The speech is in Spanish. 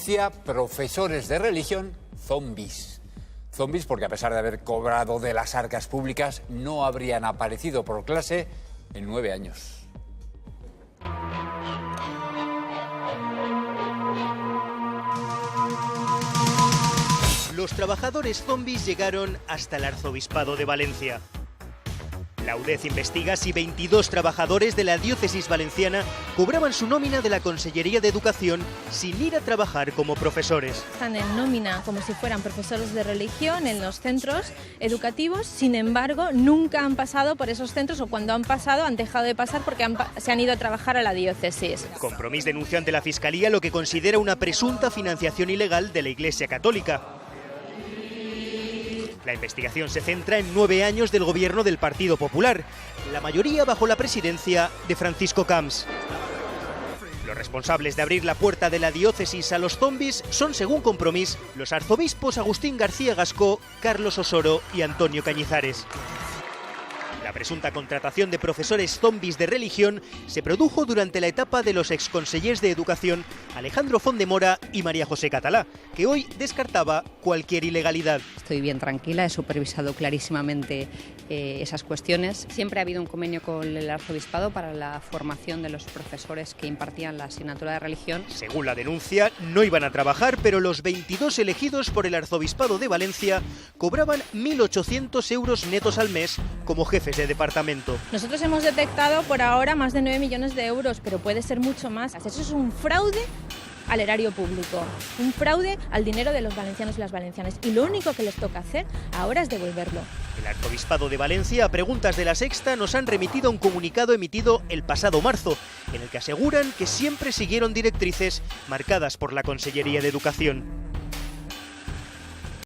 Valencia, profesores de religión, zombies. Zombies porque a pesar de haber cobrado de las arcas públicas, no habrían aparecido por clase en 9 años. Los trabajadores zombies llegaron hasta el Arzobispado de Valencia. La UDEZ investiga si 22 trabajadores de la diócesis valenciana cobraban su nómina de la Consellería de Educación sin ir a trabajar como profesores. Están en nómina como si fueran profesores de religión en los centros educativos, sin embargo, nunca han pasado por esos centros o cuando han pasado han dejado de pasar porque se han ido a trabajar a la diócesis. Compromís denuncia ante la Fiscalía lo que considera una presunta financiación ilegal de la Iglesia Católica. La investigación se centra en 9 años del gobierno del Partido Popular, la mayoría bajo la presidencia de Francisco Camps. Los responsables de abrir la puerta de la diócesis a los zombies son, según Compromís, los arzobispos Agustín García Gascó, Carlos Osoro y Antonio Cañizares. La presunta contratación de profesores zombies de religión se produjo durante la etapa de los exconsellers de Educación Alejandro Fondemora y María José Catalá, que hoy descartaba cualquier ilegalidad. Estoy bien tranquila, he supervisado clarísimamente esas cuestiones. Siempre ha habido un convenio con el arzobispado para la formación de los profesores que impartían la asignatura de religión. Según la denuncia, no iban a trabajar, pero los 22 elegidos por el arzobispado de Valencia cobraban 1.800 euros netos al mes como jefes de departamento. Nosotros hemos detectado por ahora más de 9 millones de euros, pero puede ser mucho más. Eso es un fraude al erario público, un fraude al dinero de los valencianos y las valencianas. Y lo único que les toca hacer ahora es devolverlo. El Arzobispado de Valencia, a preguntas de La Sexta, nos han remitido un comunicado emitido el pasado marzo, en el que aseguran que siempre siguieron directrices marcadas por la Consellería de Educación.